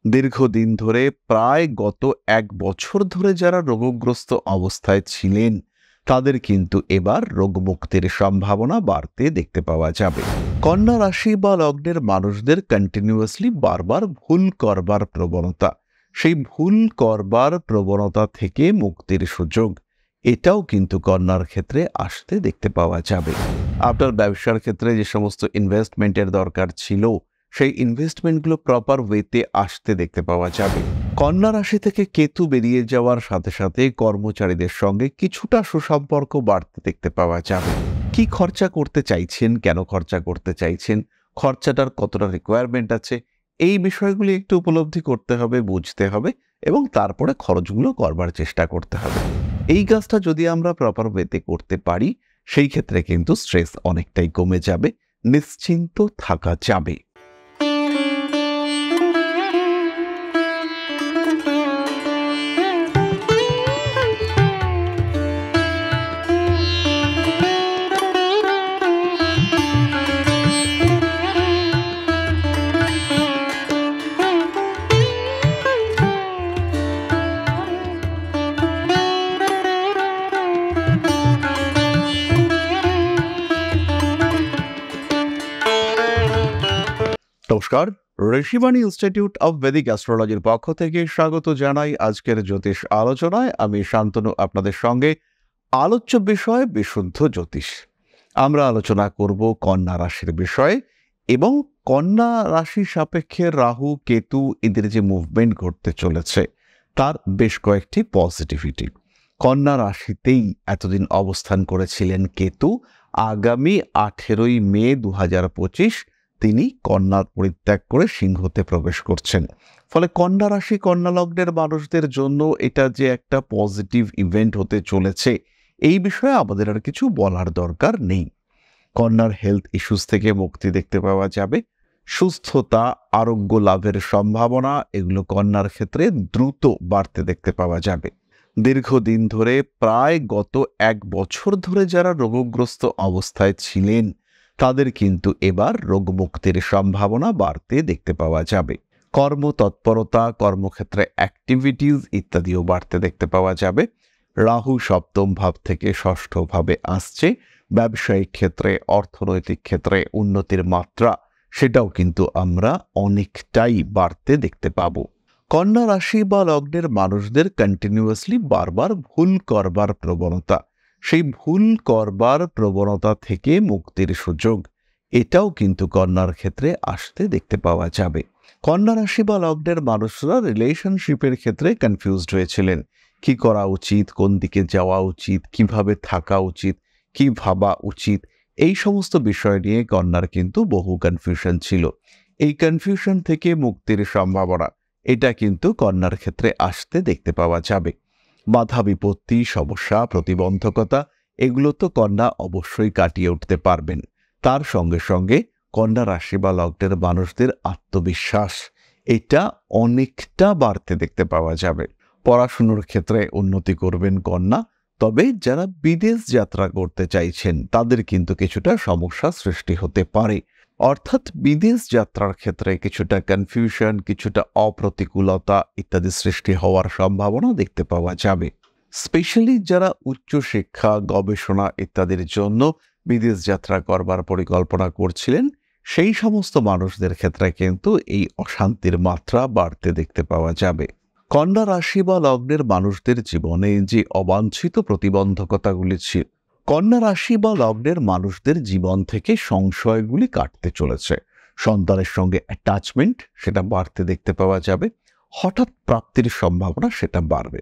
দীর্ঘদিন ধরে প্রায় গত ১ বছর ধরে যারা রোগগ্রস্ত অবস্থায় ছিলেন তাদের কিন্তু এবার রোগমুক্তির সম্ভাবনা বাড়তে দেখতে পাওয়া যাবে। কন্যা রাশি বা লগ্নের মানুষদের কন্টিনিউয়াসলি বারবার ভুল করবার প্রবণতা, সেই ভুল করবার প্রবণতা থেকে মুক্তির সুযোগ এটাও কিন্তু কন্যার ক্ষেত্রে আসতে দেখতে পাওয়া যাবে। আপনার ব্যবসার ক্ষেত্রে যে সমস্ত ইনভেস্টমেন্টের দরকার ছিল সেই ইনভেস্টমেন্টগুলো প্রপার ওয়েতে আসতে দেখতে পাওয়া যাবে। কন্যা রাশি থেকে কেতু বেরিয়ে যাওয়ার সাথে সাথে কর্মচারীদের সঙ্গে কিছুটা সুসম্পর্ক বাড়তে দেখতে পাওয়া যাবে। কি খরচা করতে চাইছেন, কেন খরচা করতে চাইছেন, খরচাটার কতটা রিকোয়ারমেন্ট আছে, এই বিষয়গুলি একটু উপলব্ধি করতে হবে, বুঝতে হবে এবং তারপরে খরচগুলো করবার চেষ্টা করতে হবে। এই কাজটা যদি আমরা প্রপার ওয়েতে করতে পারি সেই ক্ষেত্রে কিন্তু স্ট্রেস অনেকটাই কমে যাবে, নিশ্চিন্ত থাকা যাবে। নমস্কার, ঋষিবাণী ইনস্টিটিউট অব বেদিক অ্যাস্ট্রোলজির পক্ষ থেকে স্বাগত জানাই আজকের জ্যোতিষ আলোচনায়। আমি শান্তনু আপনাদের সঙ্গে। আলোচ্য বিষয় বিশুদ্ধ জ্যোতিষ। আমরা আলোচনা করব কন্যা রাশির বিষয়ে এবং কন্যা রাশি সাপেক্ষে রাহু কেতু এদের যে মুভমেন্ট ঘটতে চলেছে তার বেশ কয়েকটি পজিটিভিটি। কন্যা রাশিতেই এতদিন অবস্থান করেছিলেন কেতু। আগামী 18ই মে 2025 তিনি কন্যা পরিত্যাগ করে সিংহতে প্রবেশ করছেন। ফলে কন্যা রাশি কন্যা লগ্নের মানুষদের জন্য এটা যে একটা পজিটিভ ইভেন্ট হতে চলেছে এই বিষয়ে আমাদের আর কিছু বলার দরকার নেই। কন্যার হেলথ ইস্যুস থেকে মুক্তি দেখতে পাওয়া যাবে। সুস্থতা, আরোগ্য লাভের সম্ভাবনা এগুলো কন্যার ক্ষেত্রে দ্রুত বাড়তে দেখতে পাওয়া যাবে। দীর্ঘদিন ধরে প্রায় গত ১ বছর ধরে যারা রোগগ্রস্ত অবস্থায় ছিলেন তাদের কিন্তু এবার রোগমুক্তির সম্ভাবনা বাড়তে দেখতে পাওয়া যাবে। কর্মতৎপরতা, কর্মক্ষেত্রে অ্যাক্টিভিটিস ইত্যাদিও বাড়তে দেখতে পাওয়া যাবে। রাহু সপ্তম ভাব থেকে ষষ্ঠ ভাবে আসছে। ব্যবসায়িক ক্ষেত্রে, অর্থনৈতিক ক্ষেত্রে উন্নতির মাত্রা সেটাও কিন্তু আমরা অনেকটাই বাড়তে দেখতে পাবো। কন্যা রাশি বা লগ্নের মানুষদের কন্টিনিউয়াসলি বারবার ভুল করবার প্রবণতা, সেই ভুল করবার প্রবণতা থেকে মুক্তির সুযোগ এটাও কিন্তু কন্যার ক্ষেত্রে আসতে দেখতে পাওয়া যাবে। কন্যা রাশি বা লগ্নের মানুষরা রিলেশনশিপের ক্ষেত্রে কনফিউজড হয়েছিলেন। কি করা উচিত, কোন দিকে যাওয়া উচিত, কিভাবে থাকা উচিত, কি ভাবা উচিত, এই সমস্ত বিষয় নিয়ে কন্যার কিন্তু বহু কনফিউশন ছিল। এই কনফিউশন থেকে মুক্তির সম্ভাবনা এটা কিন্তু কন্যার ক্ষেত্রে আসতে দেখতে পাওয়া যাবে। বাধা বিপত্তি, সমস্যা, প্রতিবন্ধকতা এগুলো তো কন্যা অবশ্যই কাটিয়ে উঠতে পারবেন। তার সঙ্গে সঙ্গে কন্যা রাশি বা লগ্নের মানুষদের আত্মবিশ্বাস এটা অনেকটা বাড়তে দেখতে পাওয়া যাবে। পড়াশুনোর ক্ষেত্রে উন্নতি করবেন কন্যা। তবে যারা বিদেশ যাত্রা করতে চাইছেন তাদের কিন্তু কিছুটা সমস্যা সৃষ্টি হতে পারে। অর্থাৎ বিদেশ যাত্রার ক্ষেত্রে কিছুটা কনফিউশন, কিছুটা অপ্রতিকূলতা ইত্যাদি সৃষ্টি হওয়ার সম্ভাবনা দেখতে পাওয়া যাবে। স্পেশালি যারা উচ্চশিক্ষা, গবেষণা ইত্যাদির জন্য বিদেশ যাত্রা করবার পরিকল্পনা করছিলেন সেই সমস্ত মানুষদের ক্ষেত্রে কিন্তু এই অশান্তির মাত্রা বাড়তে দেখতে পাওয়া যাবে। কন্যা রাশি বা লগ্নের মানুষদের জীবনে যে অবাঞ্ছিত প্রতিবন্ধকতাগুলি ছিল, কন্যা রাশি বা লগ্নের মানুষদের জীবন থেকে সংশয়গুলি কাটতে চলেছে। সন্তানের সঙ্গে অ্যাটাচমেন্ট সেটা বাড়তে দেখতে পাওয়া যাবে। হঠাৎ প্রাপ্তির সম্ভাবনা সেটা বাড়বে।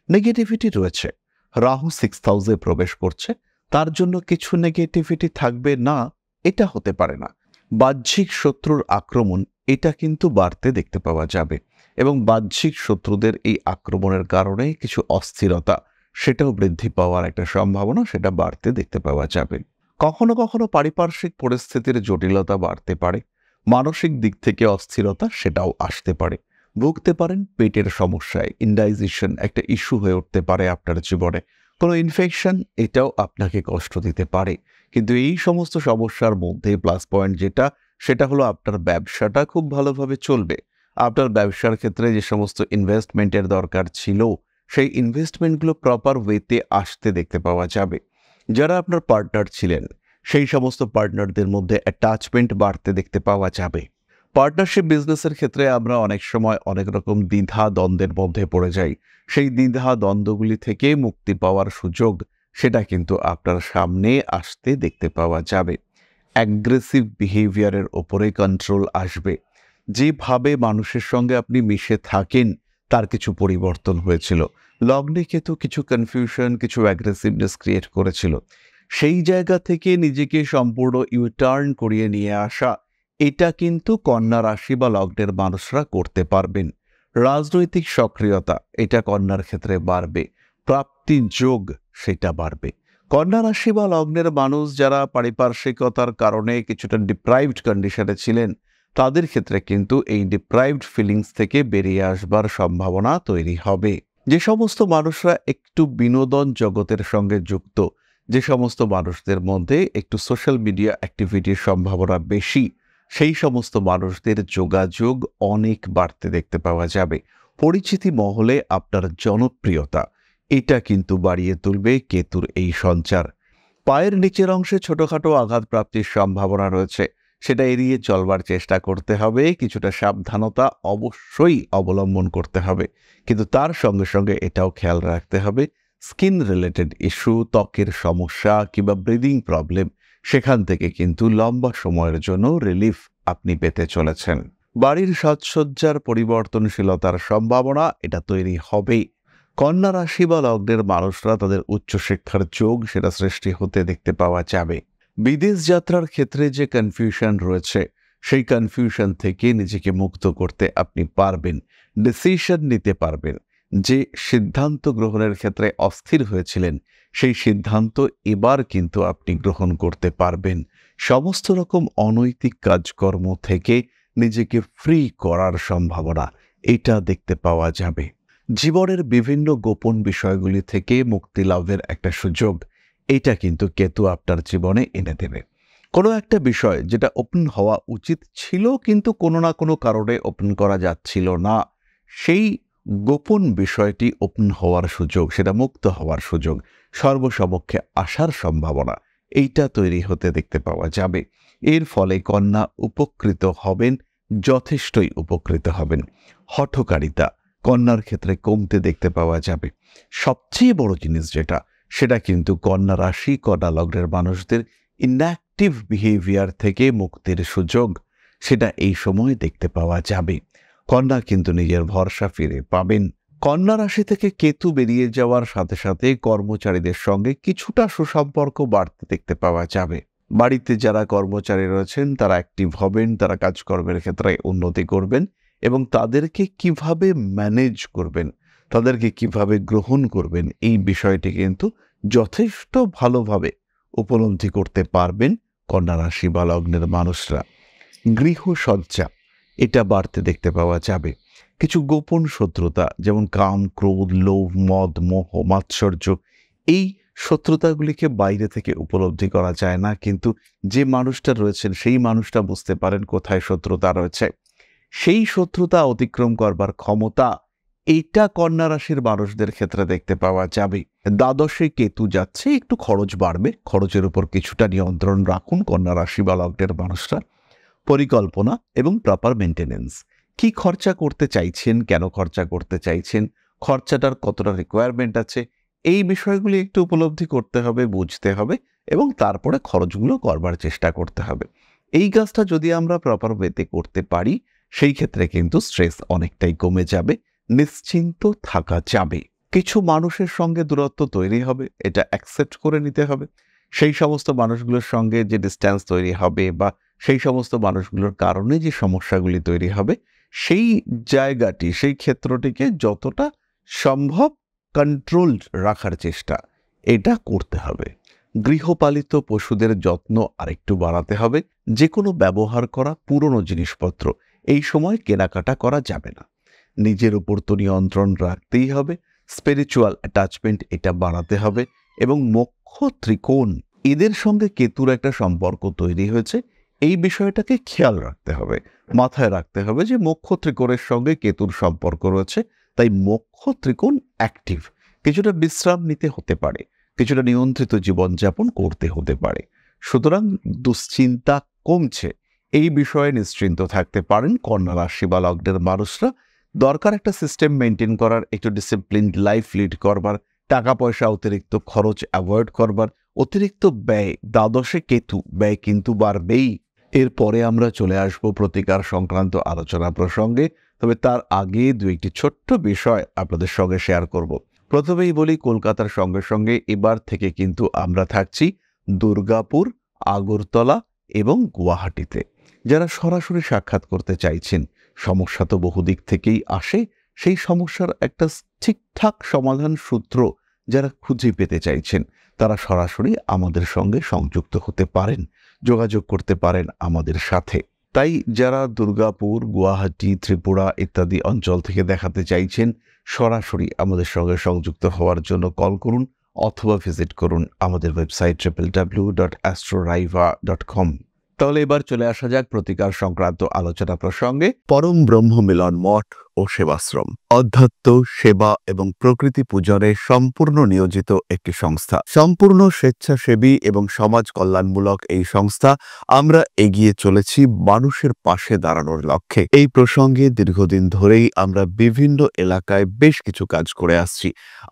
নেগেটিভিটি রয়েছে, রাহু 6th হাউসে প্রবেশ করছে, তার জন্য কিছু নেগেটিভিটি থাকবে না এটা হতে পারে না। বাহ্যিক শত্রুর আক্রমণ এটা কিন্তু বাড়তে দেখতে পাওয়া যাবে এবং বাহ্যিক শত্রুদের এই আক্রমণের কারণে কিছু অস্থিরতা সেটাও বৃদ্ধি পাওয়ার একটা সম্ভাবনা সেটা বাড়তে দেখতে পাওয়া যাবে। কখনো কখনো পারিপার্শ্বিক পরিস্থিতির জটিলতা বাড়তে পারে। মানসিক দিক থেকে অস্থিরতা সেটাও আসতে পারে। ভুগতে পারেন পেটের সমস্যায়, ইনডাইজেশন একটা ইস্যু হয়ে উঠতে পারে আপনার জীবনে। কোনো ইনফেকশন এটাও আপনাকে কষ্ট দিতে পারে। কিন্তু এই সমস্ত সমস্যার মধ্যে প্লাস পয়েন্ট যেটা সেটা হলো আপনার ব্যবসাটা খুব ভালোভাবে চলবে। আপনার ব্যবসার ক্ষেত্রে যে সমস্ত ইনভেস্টমেন্টের দরকার ছিল সেই ইনভেস্টমেন্টগুলো প্রপার ওয়েতে আসতে দেখতে পাওয়া যাবে। যারা আপনার পার্টনার ছিলেন সেই সমস্ত পার্টনারদের মধ্যে অ্যাটাচমেন্ট বাড়তে দেখতে পাওয়া যাবে। পার্টনারশিপ বিজনেসের ক্ষেত্রে আমরা অনেক সময় অনেক রকম দ্বিধা দ্বন্দ্বের মধ্যে পড়ে যাই। সেই দ্বিধা দ্বন্দ্বগুলি থেকে মুক্তি পাওয়ার সুযোগ সেটা কিন্তু আপনার সামনে আসতে দেখতে পাওয়া যাবে। অ্যাগ্রেসিভ বিহেভিয়ারের ওপরে কন্ট্রোল আসবে। যেভাবে মানুষের সঙ্গে আপনি মিশে থাকেন তার কিছু পরিবর্তন হয়েছিল। লগ্নে কেতু কিছু কনফিউশন, কিছু অ্যাগ্রেসিভনেস ক্রিয়েট করেছিল। সেই জায়গা থেকে নিজেকে সম্পূর্ণ ইউটার্ন করিয়ে নিয়ে আসা, এটা কিন্তু কন্যা রাশি বা লগ্নের মানুষরা করতে পারবেন। রাজনৈতিক সক্রিয়তা এটা কন্যার ক্ষেত্রে বাড়বে। প্রাপ্তি যোগ সেটা বাড়বে। কন্যা রাশি বা লগ্নের মানুষ যারা পারিপার্শ্বিকতার কারণে কিছুটা ডিপ্রাইভড কন্ডিশনে ছিলেন তাদের ক্ষেত্রে কিন্তু এই ডিপ্রাইভড ফিলিংস থেকে বেরিয়ে আসবার সম্ভাবনা তৈরি হবে। যে সমস্ত মানুষরা একটু বিনোদন জগতের সঙ্গে যুক্ত, যে সমস্ত মানুষদের মধ্যে একটু সোশ্যাল মিডিয়া অ্যাক্টিভিটির সম্ভাবনা বেশি, সেই সমস্ত মানুষদের যোগাযোগ অনেক বাড়তে দেখতে পাওয়া যাবে। পরিচিতি মহলে আপনার জনপ্রিয়তা এটা কিন্তু বাড়িয়ে তুলবে কেতুর এই সঞ্চার। পায়ের নিচের অংশে ছোটখাটো আঘাত প্রাপ্তির সম্ভাবনা রয়েছে, সেটা এড়িয়ে চলবার চেষ্টা করতে হবে। কিছুটা সাবধানতা অবশ্যই অবলম্বন করতে হবে, কিন্তু তার সঙ্গে সঙ্গে এটাও খেয়াল রাখতে হবে স্কিন রিলেটেড ইস্যু, ত্বকের সমস্যা কিংবা ব্রিদিং প্রবলেম, সেখান থেকে কিন্তু লম্বা সময়ের জন্য রিলিফ আপনি পেতে চলেছেন। বাড়ির সাজসজ্জার পরিবর্তনশীলতার সম্ভাবনা এটা তৈরি হবেই। কন্যা রাশি বা লগ্নের মানুষরা তাদের উচ্চশিক্ষার যোগ সেটা সৃষ্টি হতে দেখতে পাওয়া যাবে। বিদেশ যাত্রার ক্ষেত্রে যে কনফিউশন রয়েছে সেই কনফিউশন থেকে নিজেকে মুক্ত করতে আপনি পারবেন, ডিসিশন নিতে পারবেন। যে সিদ্ধান্ত গ্রহণের ক্ষেত্রে অস্থির হয়েছিলেন সেই সিদ্ধান্ত এবার কিন্তু আপনি গ্রহণ করতে পারবেন। সমস্ত রকম অনৈতিক কাজকর্ম থেকে নিজেকে ফ্রি করার সম্ভাবনা এটা দেখতে পাওয়া যাবে। জীবনের বিভিন্ন গোপন বিষয়গুলি থেকে মুক্তি লাভের একটা সুযোগ এটা কিন্তু কেতু আপনার জীবনে এনে দেবে। কোনো একটা বিষয় যেটা ওপেন হওয়া উচিত ছিল কিন্তু কোনো না কোনো কারণে ওপেন করা যাচ্ছিল না, সেই গোপন বিষয়টি ওপেন হওয়ার সুযোগ, সেটা মুক্ত হওয়ার সুযোগ, সর্বসমক্ষে আসার সম্ভাবনা এইটা তৈরি হতে দেখতে পাওয়া যাবে। এর ফলে কন্যা উপকৃত হবেন, যথেষ্টই উপকৃত হবেন। হঠকারিতা কন্যার ক্ষেত্রে কমতে দেখতে পাওয়া যাবে। সবচেয়ে বড় জিনিস যেটা, সেটা কিন্তু কন্যা রাশি কন্যা লগ্নের মানুষদের ইনঅ্যাক্টিভ বিহেভিয়ার থেকে মুক্তির সুযোগ সেটা এই সময় দেখতে পাওয়া যাবে। কন্যা কিন্তু নিজের ভরসা ফিরে পাবেন। কন্যা রাশি থেকে কেতু বেরিয়ে যাওয়ার সাথে সাথে কর্মচারীদের সঙ্গে কিছুটা সুসম্পর্ক বাড়তে দেখতে পাওয়া যাবে। বাড়িতে যারা কর্মচারী রয়েছেন তারা অ্যাক্টিভ হবেন, তারা কাজকর্মের ক্ষেত্রে উন্নতি করবেন এবং তাদেরকে কিভাবে ম্যানেজ করবেন, তাদেরকে কিভাবে গ্রহণ করবেন, এই বিষয়টি কিন্তু যথেষ্ট ভালোভাবে উপলব্ধি করতে পারবেন কন্যা রাশি বা লগ্নের মানুষরা। গৃহসজ্জা এটা বাড়তে দেখতে পাওয়া যাবে। কিছু গোপন শত্রুতা যেমন কাম, ক্রোধ, লোভ, মদ, মোহ, মাৎসর্য, এই শত্রুতাগুলিকে বাইরে থেকে উপলব্ধি করা যায় না, কিন্তু যে মানুষটা রয়েছেন সেই মানুষটা বুঝতে পারেন কোথায় শত্রুতা রয়েছে। সেই শত্রুতা অতিক্রম করবার ক্ষমতা এইটা কন্যা রাশির মানুষদের ক্ষেত্রে দেখতে পাওয়া যাবে। দ্বাদশে কেতু যাচ্ছে, একটু খরচ বাড়বে, খরচের উপর কিছুটা নিয়ন্ত্রণ রাখুন কন্যা রাশি বা লগ্নের মানুষরা। পরিকল্পনা এবং প্রপার মেনটেনেন্স, কি খরচা করতে চাইছেন, কেন খরচা করতে চাইছেন, খরচাটার কতটা রিকোয়ারমেন্ট আছে, এই বিষয়গুলি একটু উপলব্ধি করতে হবে, বুঝতে হবে এবং তারপরে খরচগুলো করবার চেষ্টা করতে হবে। এই কাজটা যদি আমরা প্রপার ওয়েতে করতে পারি সেই ক্ষেত্রে কিন্তু স্ট্রেস অনেকটাই কমে যাবে, নিশ্চিন্ত থাকা যাবে। কিছু মানুষের সঙ্গে দূরত্ব তৈরি হবে, এটা অ্যাকসেপ্ট করে নিতে হবে। সেই সমস্ত মানুষগুলোর সঙ্গে যে ডিস্ট্যান্স তৈরি হবে বা সেই সমস্ত মানুষগুলোর কারণে যে সমস্যাগুলি তৈরি হবে সেই জায়গাটি, সেই ক্ষেত্রটিকে যতটা সম্ভব কন্ট্রোলড রাখার চেষ্টা এটা করতে হবে। গৃহপালিত পশুদের যত্ন আরেকটু বাড়াতে হবে। যে কোনো ব্যবহার করা পুরনো জিনিসপত্র এই সময় কেনাকাটা করা যাবে না। নিজের উপর তো নিয়ন্ত্রণ রাখতেই হবে। স্পিরিচুয়াল অ্যাটাচমেন্ট এটা বাড়াতে হবে এবং মোক্ষ ত্রিকোণ এদের সঙ্গে কেতুর একটা সম্পর্ক তৈরি হয়েছে, এই বিষয়টাকে খেয়াল রাখতে হবে, মাথায় রাখতে হবে যে মোক্ষ ত্রিকোণের সঙ্গে কেতুর সম্পর্ক রয়েছে। তাই মোক্ষ ত্রিকোণ অ্যাক্টিভ, কিছুটা বিশ্রাম নিতে হতে পারে, কিছুটা নিয়ন্ত্রিত জীবনযাপন করতে হতে পারে। সুতরাং দুশ্চিন্তা কমছে, এই বিষয়ে নিশ্চিন্ত থাকতে পারেন কন্যা রাশি বা লগ্নের মানুষরা। দরকার একটা সিস্টেম মেনটেন করার, একটু ডিসিপ্লিন লাইফ লিড করবার, টাকা পয়সা অতিরিক্ত খরচ অ্যাভয়েড করবার, অতিরিক্ত ব্যয়, দ্বাদশে কেতু, ব্যয় কিন্তু বাড়বেই। এরপরে আমরা চলে আসব প্রতিকার সংক্রান্ত আলোচনা প্রসঙ্গে, তবে তার আগে দু একটি ছোট্ট বিষয় আপনাদের সঙ্গে শেয়ার করব। প্রথমেই বলি, কলকাতার সঙ্গে সঙ্গে এবার থেকে কিন্তু আমরা থাকছি দুর্গাপুর, আগরতলা এবং গুয়াহাটিতে। যারা সরাসরি সাক্ষাৎ করতে চাইছেন, সমস্যা তো বহুদিক থেকেই আসে, সেই সমস্যার একটা ঠিকঠাক সমাধান সূত্র যারা খুঁজে পেতে চাইছেন, তারা সরাসরি আমাদের সঙ্গে সংযুক্ত হতে পারেন, যোগাযোগ করতে পারেন আমাদের সাথে। তাই যারা দুর্গাপুর, গুয়াহাটি, ত্রিপুরা ইত্যাদি অঞ্চল থেকে দেখাতে চাইছেন, সরাসরি আমাদের সঙ্গে সংযুক্ত হওয়ার জন্য কল করুন অথবা ভিজিট করুন আমাদের ওয়েবসাইট www.astroraiva.com। তাহলে এবার চলে আসা যাক প্রতিকার সংক্রান্ত আলোচনা প্রসঙ্গে। পরম ব্রহ্ম মিলন মঠ ও সেবাশ্রম অধ্যাত্ম, সেবা এবং প্রকৃতি পূজনে সম্পূর্ণ নিয়োজিত একটি সংস্থা। সম্পূর্ণ স্বেচ্ছাসেবী এবং সমাজ কল্যাণমূলক এই সংস্থা আমরা এগিয়ে চলেছি মানুষের পাশে দাঁড়ানোর লক্ষ্যে। এই প্রসঙ্গে দীর্ঘদিন ধরেই আমরা বিভিন্ন এলাকায় বেশ কিছু কাজ করে আসছি।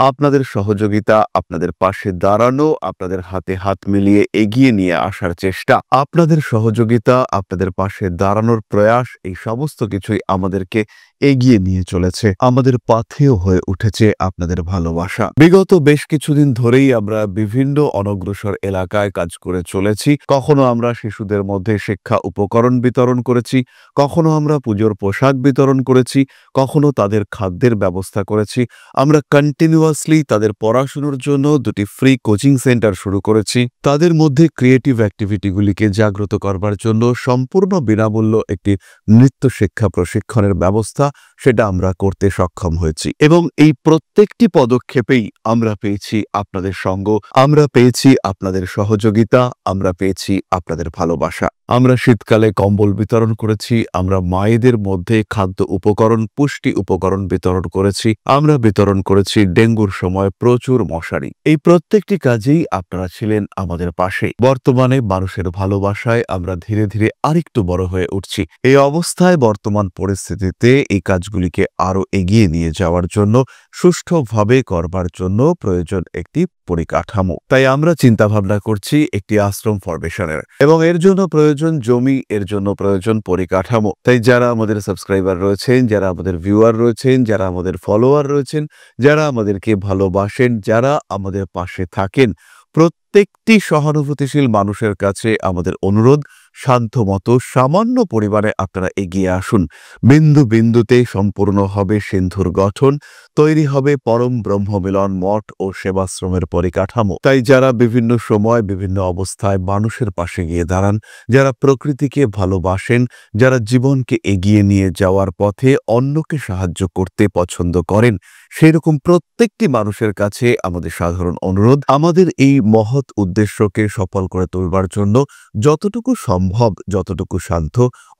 আপনাদের সহযোগিতা, আপনাদের পাশে দাঁড়ানো, আপনাদের হাতে হাত মিলিয়ে এগিয়ে নিয়ে আসার চেষ্টা, আপনাদের সহযোগিতা, আপনাদের পাশে দাঁড়ানোর প্রয়াস, এই সমস্ত কিছুই আমাদেরকে এগিয়ে নিয়ে চলেছে। আমাদের পাথেয় হয়ে উঠেছে আপনাদের ভালোবাসা। বিগত বেশ কিছুদিন ধরেই আমরা বিভিন্ন অনগ্রসর এলাকায় কাজ করে চলেছি। কখনো আমরা শিশুদের মধ্যে শিক্ষা উপকরণ বিতরণ করেছি, কখনো আমরা পুজোর পোশাক বিতরণ করেছি, কখনো তাদের খাদ্যের ব্যবস্থা করেছি। আমরা কন্টিনিউয়াসলি তাদের পড়াশোনার জন্য 2টি ফ্রি কোচিং সেন্টার শুরু করেছি। তাদের মধ্যে ক্রিয়েটিভ অ্যাক্টিভিটিগুলিকে জাগ্রত করবার জন্য সম্পূর্ণ বিনামূল্য একটি নৃত্য শিক্ষা প্রশিক্ষণের ব্যবস্থা, সেটা আমরা করতে সক্ষম হয়েছি। এবং এই প্রত্যেকটি পদক্ষেপেই আমরা পেয়েছি আপনাদের সঙ্গ, আমরা পেয়েছি আপনাদের সহযোগিতা, আমরা পেয়েছি আপনাদের ভালোবাসা। আমরা শীতকালে কম্বল বিতরণ করেছি, আমরা মায়েদের মধ্যে খাদ্য উপকরণ, পুষ্টি উপকরণ বিতরণ করেছি, আমরা বিতরণ করেছি ডেঙ্গুর সময় প্রচুর মশারি। এই প্রত্যেকটি কাজেই আপনারা ছিলেন আমাদের পাশে। বর্তমানে মানুষের ভালোবাসায় আমরা ধীরে ধীরে আরেকটু বড় হয়ে উঠছি। এই অবস্থায় বর্তমান পরিস্থিতিতে এই কাজগুলিকে আরো এগিয়ে নিয়ে যাওয়ার জন্য, সুষ্ঠুভাবে করবার জন্য প্রয়োজন একটি পরিকাঠামো। তাই আমরা চিন্তা ভাবনা করছি একটি আশ্রম ফরমেশনের, এবং এর জন্য প্রয়োজন জমি, এর জন্য প্রয়োজন পরিকাঠামো। তাই যারা আমাদের সাবস্ক্রাইবার রয়েছেন, যারা আমাদের ভিউয়ার রয়েছেন, যারা আমাদের ফলোয়ার রয়েছেন, যারা আমাদেরকে ভালোবাসেন, যারা আমাদের পাশে থাকেন, প্রত্যেকটি সহানুভূতিশীল মানুষের কাছে আমাদের অনুরোধ, সাধ্যমতো সামান্য পরিমাণে আপনারা এগিয়ে আসুন। বিন্দু বিন্দুতে সম্পূর্ণ হবে সিন্ধুর গঠন, তৈরি হবে পরম ব্রহ্ম মিলন মঠ ও সেবাশ্রমের পরিকাঠামো। তাই যারা বিভিন্ন সময় বিভিন্ন অবস্থায় মানুষের পাশে গিয়ে দাঁড়ান, যারা প্রকৃতিকে ভালোবাসেন, যারা জীবনকে এগিয়ে নিয়ে যাওয়ার পথে অন্যকে সাহায্য করতে পছন্দ করেন, সেই রকম প্রত্যেকটি মানুষের কাছে আমাদের সাধারণ অনুরোধ, আমাদের এই মহৎ উদ্দেশ্যকে সফল করে তুলবার জন্য যতটুকু সম্ভব, যতটুকু সাধ্য,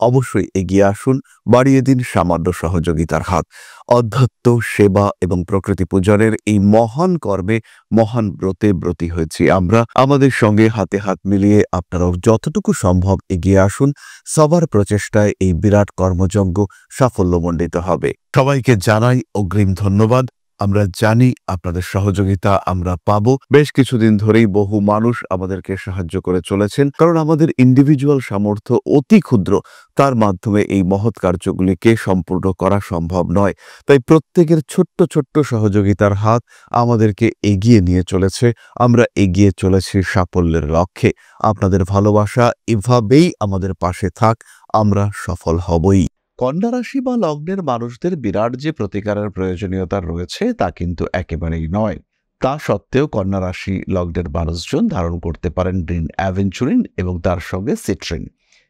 অবশ্যই এগিয়ে আসুন, বাড়িয়ে দিন সামান্য সহযোগিতার হাত। অধ্যাত্ম, সেবা এবং প্রকৃতি পূজনের এই মহান কর্মে, মহান ব্রতে ব্রতী হয়েছি আমরা। আমাদের সঙ্গে হাতে হাত মিলিয়ে আপনারাও যতটুকু সম্ভব এগিয়ে আসুন। সবার প্রচেষ্টায় এই বিরাট কর্মযজ্ঞ সাফল্যমণ্ডিত হবে। সবাইকে জানাই অগ্রিম ধন্যবাদ। আমরা জানি আপনাদের সহযোগিতা আমরা পাবো। বেশ কিছুদিন ধরেই বহু মানুষ আমাদেরকে সাহায্য করে চলেছেন, কারণ আমাদের ইন্ডিভিজুয়াল সামর্থ্য অতি ক্ষুদ্র, তার মাধ্যমে এই মহৎ কার্যগুলিকে সম্পূর্ণ করা সম্ভব নয়। তাই প্রত্যেকের ছোট্ট ছোট্ট সহযোগিতার হাত আমাদেরকে এগিয়ে নিয়ে চলেছে। আমরা এগিয়ে চলেছি সাফল্যের লক্ষ্যে। আপনাদের ভালোবাসা এভাবেই আমাদের পাশে থাক, আমরা সফল হবই। কন্যা রাশি বা লগ্নের মানুষদের বিরাট যে প্রতিকারের প্রয়োজনীয়তা রয়েছে তা কিন্তু একেবারেই নয়। তা সত্ত্বেও কন্যা রাশি লগ্নের মানুষজন ধারণ করতে পারেন গ্রিন অ্যাভেঞ্চুরিন এবং তার সঙ্গে সিট্রিন।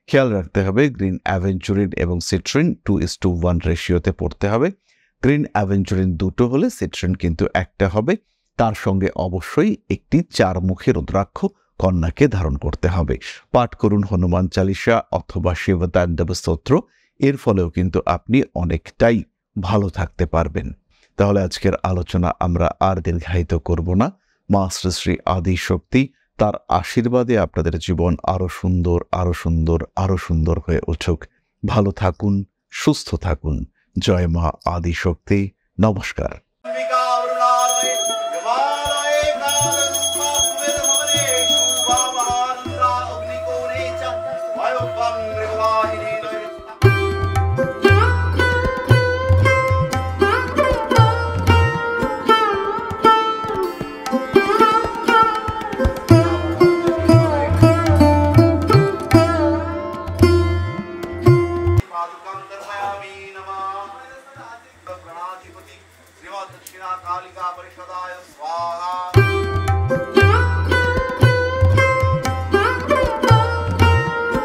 খেয়াল রাখতে হবে, গ্রিন অ্যাভেঞ্চুরিন এবং সিট্রিন 2:1 রেশিওতে পড়তে হবে। গ্রিন অ্যাভেঞ্চুরিন 2টো হলে সিট্রিন কিন্তু 1টা হবে। তার সঙ্গে অবশ্যই একটি 4 মুখী রুদ্রাক্ষ কন্যাকে ধারণ করতে হবে। পাঠ করুন হনুমান চালিসা অথবা শিবতাণ্ডব স্তোত্র, এর ফলেও কিন্তু আপনি অনেকটাই ভালো থাকতে পারবেন। তাহলে আজকের আলোচনা আমরা আর দীর্ঘায়িত করব না। মা শ্রী শ্রী আদি শক্তি তার আশীর্বাদে আপনাদের জীবন আরো সুন্দর, আরো সুন্দর, আরো সুন্দর হয়ে উঠুক। ভালো থাকুন, সুস্থ থাকুন। জয় মা আদি শক্তি। নমস্কার। दक्षिणा कालिका परिषदाय स्वाहा।